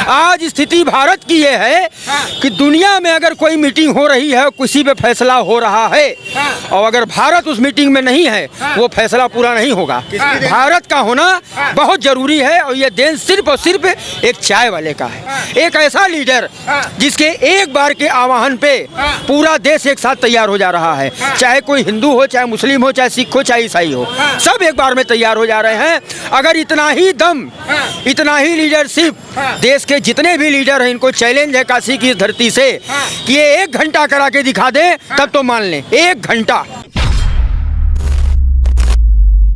आज स्थिति भारत की ये है कि दुनिया में अगर कोई मीटिंग हो रही है, किसी पे फैसला हो रहा है, और अगर भारत उस मीटिंग में नहीं है, वो फैसला पूरा नहीं होगा। भारत का होना बहुत जरूरी है, और ये देन सिर्फ और सिर्फ एक चाय वाले का है। एक ऐसा लीडर जिसके एक बार के आह्वान पे पूरा देश एक साथ तैयार हो जा रहा है, चाहे कोई हिंदू हो, चाहे मुस्लिम हो, चाहे सिख हो, चाहे ईसाई हो, सब एक बार में तैयार हो जा रहे हैं। अगर इतना ही दम, इतना ही लीडरशिप देश के जितने भी लीडर हैं, इनको चैलेंज है काशी की धरती से कि ये 1 घंटा करा के दिखा दे, तब तो मान लें। 1 घंटा।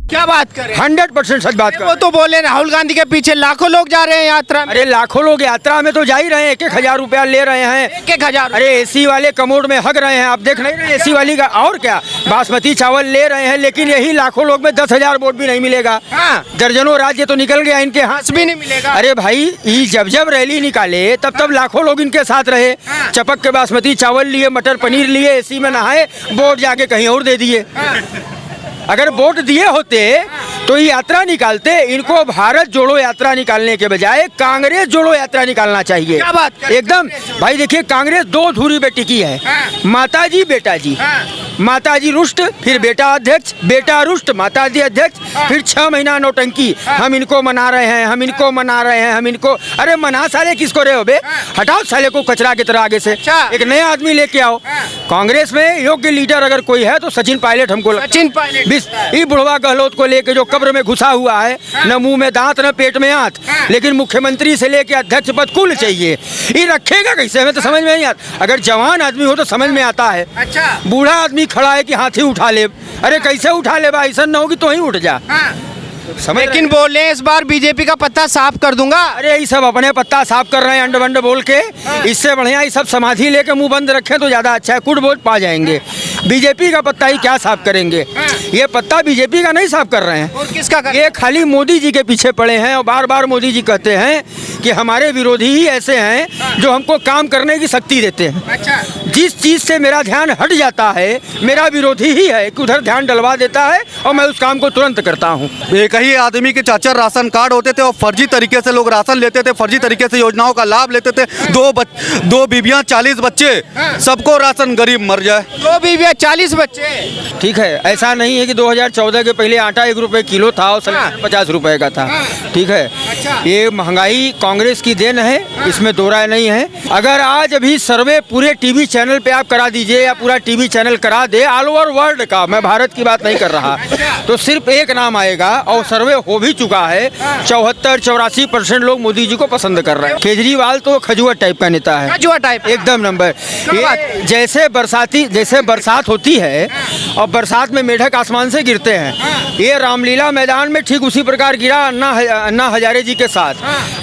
क्या बात करें? 100% सच बात कर। वो तो बोले राहुल गांधी के पीछे लाखों लोग जा रहे हैं यात्रा में। अरे लाखों लोग यात्रा में तो जा ही रहे हैं, 1-1 हजार रुपया ले रहे हैं। 1-1 हजार? अरे एसी वाले कमोड में हग रहे हैं, आप देख नहीं रहे एसी वाली का। और क्या, बासमती चावल ले रहे हैं, लेकिन यही लाखों लोग में 10,000 वोट भी नहीं मिलेगा। दर्जनों राज्य तो निकल गया इनके हाथ भी नहीं मिलेगा। अरे भाई, ये जब जब रैली निकाले तब लाखों लोग इनके साथ रहे, चपक के बासमती चावल लिए, मटर पनीर लिए, एसी में नहाए, वोट जाके कहीं और दे दिए। अगर वोट दिए होते तो ये यात्रा निकालते। इनको भारत जोड़ो यात्रा निकालने के बजाय कांग्रेस जोड़ो यात्रा निकालना चाहिए। क्या बात एकदम भाई, देखिए कांग्रेस 2 धुरी पे टिकी है, माताजी बेटाजी। माताजी रुष्ट, फिर बेटा अध्यक्ष, बेटा रुष्ट, माताजी अध्यक्ष, फिर 6 महीना नौटंकी। हम इनको मना रहे हैं, हम इनको मना रहे हैं, हम इनको। अरे मना साले किसको रहे हो बे? हटाओ साले को कचरा की तरह आगे से, एक नया आदमी लेके आओ। कांग्रेस में योग्य लीडर अगर कोई है तो सचिन पायलट हमको। सचिन पायलट ये बुढ़वा गहलोत को लेके जो कब्र में घुसा हुआ है, न मुंह में दांत न पेट में आंत, लेकिन मुख्यमंत्री से लेके अध्यक्ष पद कुल चाहिए। ये रखेगा कैसे? हमें तो समझ में नहीं आता। अगर जवान आदमी हो तो समझ में आता है। अच्छा, बूढ़ा आदमी खड़ा है कि हाथी उठा ले। अरे कैसे उठा ले भाई? ऐसा न हो कि तो ही उठ जा। लेकिन बोले इस बार बीजेपी का पत्ता साफ कर दूंगा। अरे ये सब अपने पत्ता साफ कर रहे हैं, अंड बंड बोल के। इससे बढ़िया ये सब समाधि लेके मुंह बंद रखें तो ज्यादा अच्छा है, कुछ वोट पा जाएंगे। बीजेपी का पत्ता ही क्या साफ करेंगे? ये पत्ता बीजेपी का नहीं साफ कर रहे हैं। और किसका कर? ये खाली मोदी जी के पीछे पड़े हैं, और बार बार मोदी जी कहते हैं कि हमारे विरोधी ही ऐसे हैं जो हमको काम करने की शक्ति देते हैं। अच्छा, जिस चीज से मेरा ध्यान हट जाता है, मेरा विरोधी ही है कि उधर ध्यान डलवा देता है, और मैं उस काम को तुरंत करता हूँ। एक ही आदमी के 4 राशन कार्ड होते थे और फर्जी तरीके से लोग राशन लेते थे, फर्जी तरीके से योजनाओं का लाभ लेते थे। 2 बीबियां 40 बच्चे, सबको राशन, गरीब मर जाए। 2 बीबियां 40 बच्चे। ठीक है, ऐसा नहीं है कि 2014 के पहले आटा 1 रुपए किलो था और 50 रुपए का था। ठीक है, ये महंगाई कांग्रेस की देन है, इसमें दो राय नहीं है। अगर आज अभी सर्वे पूरे टीवी चैनल पे आप करा दीजिए, या पूरा टीवी चैनल करा दे ऑल ओवर वर्ल्ड का, मैं भारत की बात नहीं कर रहा, तो सिर्फ एक नाम आएगा, और सर्वे हो भी चुका है। 74-84% लोग मोदी जी को पसंद कर रहे हैं। केजरीवाल तो खजुआ टाइप का नेता है, खजुआ टाइप एकदम नंबर। जैसे बरसात होती है और बरसात में मेढक आसमान से गिरते हैं, ये रामलीला मैदान में ठीक उसी प्रकार गिरा अन्ना हजारे जी के साथ।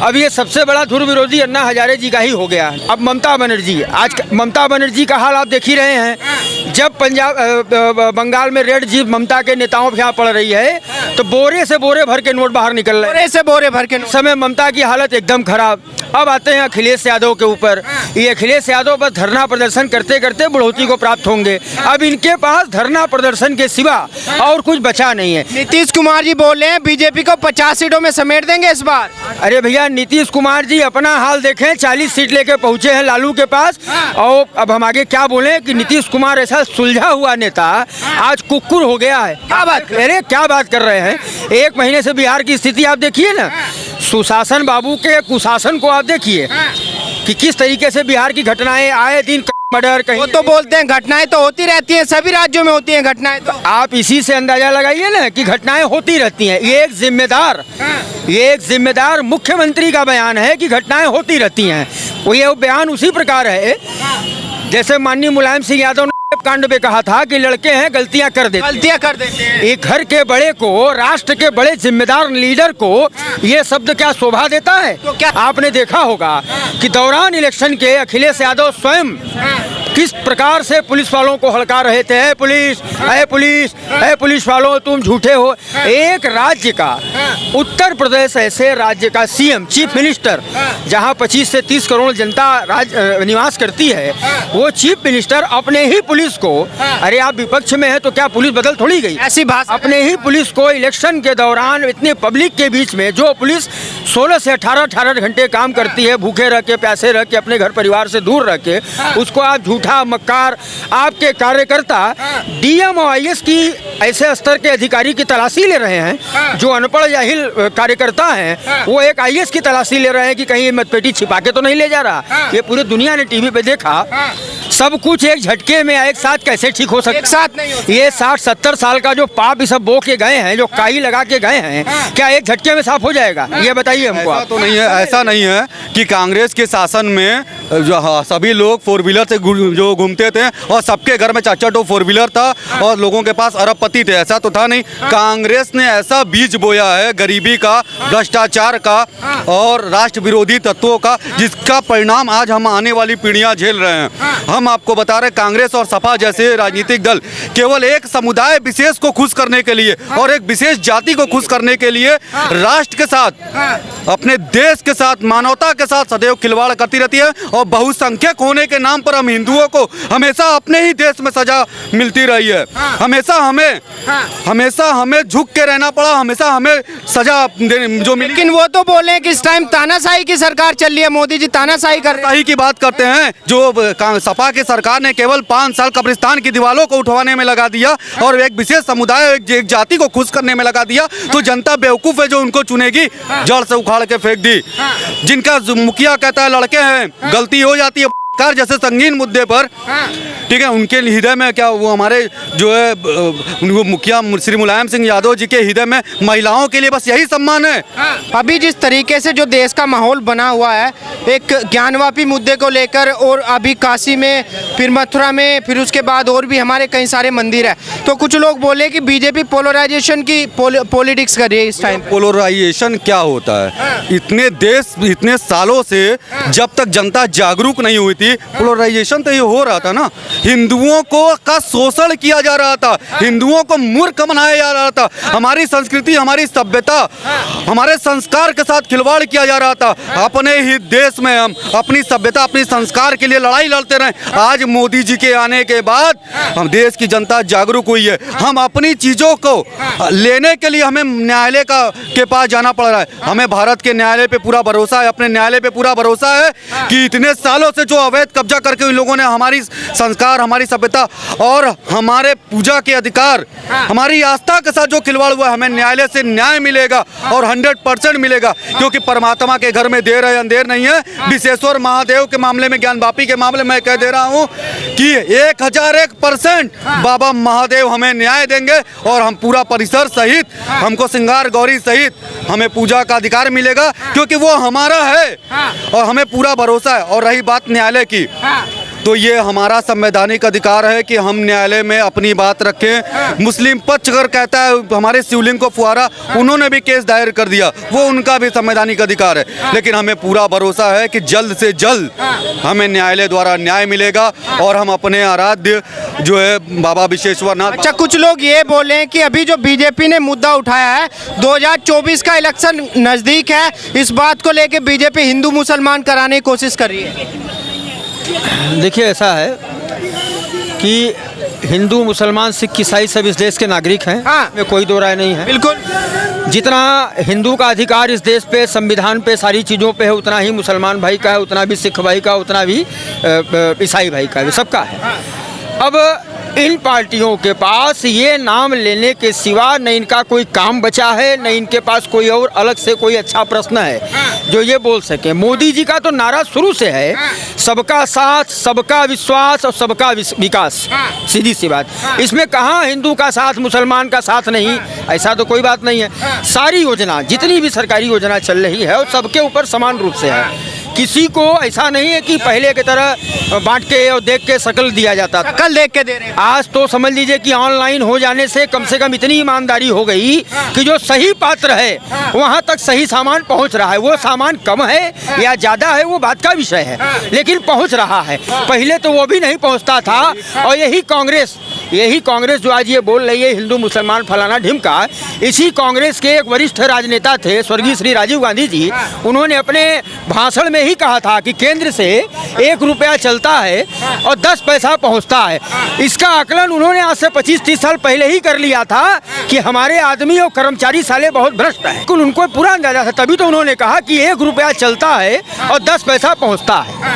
अब ये सबसे बड़ा धुर विरोधी अन्ना हजारे जी का ही हो गया। अब ममता बनर्जी, आज ममता बनर्जी का हाल आप देख ही रहे हैं। जब बंगाल में रेड जीप ममता के नेताओं पे यहाँ पड़ रही है, तो बोरे से बोरे भर के नोट बाहर निकल रहे हैं। बोरे से बोरे भर के। समय ममता की हालत एकदम खराब। अब आते हैं अखिलेश यादव के ऊपर। ये अखिलेश यादव बस धरना प्रदर्शन करते करते बढ़ोतरी को प्राप्त होंगे। अब इनके पास धरना प्रदर्शन के सिवा और कुछ बचा नहीं है। नीतीश कुमार जी बोले हैं बीजेपी को 50 सीटों में समेट देंगे इस बार। अरे भैया, नीतीश कुमार जी अपना हाल देखें, 40 सीट लेके पहुंचे हैं लालू के पास। और अब हम आगे क्या बोले कि नीतीश कुमार ऐसा सुलझा हुआ नेता आज कुक्कुर हो गया है। क्या बात? अरे क्या बात कर रहे हैं? 1 महीने से बिहार की स्थिति आप देखिए ना, सुशासन बाबू के कुशासन को आप देखिए कि किस तरीके से बिहार की घटनाएं आए दिन मर्डर कहीं। वो तो बोलते हैं घटनाएं तो होती रहती हैं, सभी राज्यों में होती हैं घटनाएं। तो आप इसी से अंदाजा लगाइए ना कि घटनाएं होती रहती हैं। ये एक जिम्मेदार मुख्यमंत्री का बयान है कि घटनाएं होती रहती हैं। वो ये बयान उसी प्रकार है जैसे माननीय मुलायम सिंह यादव ने कांड में कहा था कि लड़के हैं, गलतियां कर देते हैं। एक घर के बड़े को, राष्ट्र के बड़े जिम्मेदार लीडर को ये शब्द क्या शोभा देता है? तो क्या आपने देखा होगा कि दौरान इलेक्शन के अखिलेश यादव स्वयं किस प्रकार से पुलिस वालों को हड़का रहे थे, ए पुलिस, ए पुलिस, ए पुलिस वालों तुम झूठे हो। एक राज्य का, उत्तर प्रदेश ऐसे राज्य का सीएम, चीफ मिनिस्टर, जहां 25 से 30 करोड़ जनता निवास करती है, वो चीफ मिनिस्टर अपने ही पुलिस को, अरे आप विपक्ष में है तो क्या पुलिस बदल थोड़ी गई, ऐसी भाषा अपने ही पुलिस को इलेक्शन के दौरान इतने पब्लिक के बीच में, जो पुलिस 16 से 18 घंटे काम करती है, भूखे रह के, प्यासे रह के, अपने घर परिवार से दूर रह के, उसको आप झूठा, मक्कार, आपके कार्यकर्ता डीएम और आईएएस की ऐसे स्तर के अधिकारी की तलाशी ले रहे हैं, जो अनपढ़ जाहिल कार्यकर्ता हैं, वो एक आईएएस की तलाशी ले रहे हैं कि कहीं मतपेटी छिपा के तो नहीं ले जा रहा। ये पूरी दुनिया ने टीवी पे देखा। सब कुछ एक झटके में एक साथ कैसे ठीक हो सकता, एक साथ नहीं हो सकता। ये 60-70 साल का जो पाप ये सब बो के गए हैं, जो काई लगा के गए हैं, क्या एक झटके में साफ हो जाएगा? ये बताइए हमको ऐसा आप। तो नहीं है, ऐसा नहीं है कि कांग्रेस के शासन में जो सभी लोग 4 व्हीलर से जो घूमते थे और सबके घर में 4-4 4 व्हीलर था और लोगों के पास अरबपति थे, ऐसा तो था नहीं। कांग्रेस ने ऐसा बीज बोया है गरीबी का, भ्रष्टाचार का और राष्ट्र विरोधी तत्वों का, जिसका परिणाम आज हम आने वाली पीढ़ियां झेल रहे हैं। हम आपको बता रहे, कांग्रेस और सपा जैसे राजनीतिक दल केवल एक समुदाय विशेष को खुश करने के लिए और एक विशेष जाति को खुश करने के लिए राष्ट्र के साथ, अपने देश के साथ, मानवता के साथ सदैव खिलवाड़ करती रहती है। और बहुसंख्यक होने के नाम पर हम हिंदुओं को हमेशा अपने ही देश में सजा मिलती रही है। हमेशा हमें झुक के रहना पड़ा, हमेशा हमें सजा जो मिली। लेकिन वो तो बोले हैं कि इस टाइम तानाशाही की सरकार चल रही है, मोदी जी तानाशाही कर रहे हैं। सही की बात करते हैं। जो सपा की सरकार ने केवल 5 साल कब्रिस्तान की दीवारों को उठवाने में लगा दिया और एक विशेष समुदाय, एक जाति को खुश करने में लगा दिया, तो जनता बेवकूफ है जो उनको चुनेगी, जड़ से उखाड़ के फेंक दी। जिनका मुखिया कहता है लड़के हैं, गलती हो जाती है कार जैसे संगीन मुद्दे पर, ठीक है, उनके हृदय में क्या, वो हमारे जो है वो मुखिया श्री मुलायम सिंह यादव जी के हृदय में महिलाओं के लिए बस यही सम्मान है। अभी जिस तरीके से जो देश का माहौल बना हुआ है, एक ज्ञानवापी मुद्दे को लेकर, और अभी काशी में, फिर मथुरा में, फिर उसके बाद और भी हमारे कई सारे मंदिर है, तो कुछ लोग बोले कि बीजेपी पोलराइजेशन की पॉलिटिक्स कर रही है इस टाइम। पोलराइजेशन क्या होता है? इतने सालों से जब तक जनता जागरूक नहीं हुई थी, पोलराइजेशन तो ये हो रहा था ना। हिंदुओं का शोषण किया जा रहा था, हिंदुओं को मूर्ख बनाया जा रहा था, हमारी संस्कृति, हमारी सभ्यता, हमारे संस्कार के साथ खिलवाड़ किया जा रहा था। अपने ही देश में हम अपनी सभ्यता, अपनी संस्कार के लिए लड़ाई लड़ते रहे। आज मोदी जी के आने के बाद हम देश की जनता जागरूक हुई है। हम अपनी चीजों को लेने के लिए हमें न्यायालय के पास जाना पड़ रहा है। हमें भारत के न्यायालय पे पूरा भरोसा है, अपने न्यायालय पे पूरा भरोसा है कि इतने सालों से जो अवैध कब्जा करके उन लोगों ने हमारी संस्कार, हमारी सभ्यता और हमारे पूजा के अधिकार, हमारी आस्था के साथ जो खिलवाड़ हुआ, हमें न्यायालय से न्याय मिलेगा और 100% मिलेगा। क्योंकि परमात्मा के घर में देर है अंधेर नहीं है। विश्वेश्वर महादेव के मामले में, ज्ञानवापी के मामले में कह दे रहा हूँ कि 1001% बाबा महादेव हमें न्याय देंगे और हम पूरा परिसर सहित, हमको श्रृंगार गौरी सहित हमें पूजा का अधिकार मिलेगा, क्योंकि वो हमारा है और हमें पूरा भरोसा है। और रही बात न्यायालय की, तो ये हमारा संवैधानिक अधिकार है कि हम न्यायालय में अपनी बात रखें। मुस्लिम पक्ष अगर कहता है हमारे शिवलिंग को फुहारा, उन्होंने भी केस दायर कर दिया, वो उनका भी संवैधानिक अधिकार है। लेकिन हमें पूरा भरोसा है कि जल्द से जल्द हमें न्यायालय द्वारा न्याय मिलेगा और हम अपने आराध्य जो है बाबा विश्वेश्वर नाथ। अच्छा, कुछ लोग ये बोले कि अभी जो बीजेपी ने मुद्दा उठाया है, 2024 का इलेक्शन नज़दीक है, इस बात को लेकर बीजेपी हिंदू मुसलमान कराने की कोशिश कर रही है। देखिए, ऐसा है कि हिंदू, मुसलमान, सिख, ईसाई सब इस देश के नागरिक हैं, में कोई दो राय नहीं है। बिल्कुल, जितना हिंदू का अधिकार इस देश पे, संविधान पे, सारी चीज़ों पे है, उतना ही मुसलमान भाई का है, उतना भी सिख भाई का, उतना भी ईसाई भाई का है, सबका है। अब इन पार्टियों के पास ये नाम लेने के सिवा न इनका कोई काम बचा है, न इनके पास कोई और अलग से कोई अच्छा प्रश्न है जो ये बोल सके। मोदी जी का तो नारा शुरू से है, सबका साथ, सबका विश्वास और सबका विकास। सीधी सी बात, इसमें कहाँ हिंदू का साथ, मुसलमान का साथ नहीं, ऐसा तो कोई बात नहीं है। सारी योजना, जितनी भी सरकारी योजना चल रही है, वो सबके ऊपर समान रूप से है। किसी को ऐसा नहीं है कि पहले की तरह बांट के और देख के शकल दिया जाता था। कल देख के दे रहे हैं। आज तो समझ लीजिए कि ऑनलाइन हो जाने से कम इतनी ईमानदारी हो गई कि जो सही पात्र है वहां तक सही सामान पहुंच रहा है। वो सामान कम है या ज्यादा है वो बात का विषय है, लेकिन पहुंच रहा है। पहले तो वो भी नहीं पहुंचता था। और यही कांग्रेस जो आज ये बोल रही है हिंदू मुसलमान फलाना ढिमका, इसी कांग्रेस के एक वरिष्ठ राजनेता थे स्वर्गीय श्री राजीव गांधी जी। उन्होंने अपने भाषण में ही कहा था कि केंद्र से 1 रुपया चलता है और 10 पैसा पहुंचता है। इसका आकलन उन्होंने आज से 25-30 साल पहले ही कर लिया था कि हमारे आदमी और कर्मचारी साले बहुत भ्रष्ट हैं। उनको पूरा अंदाजा था, तभी तो उन्होंने कहा कि 1 रुपया चलता है और 10 पैसा पहुंचता है।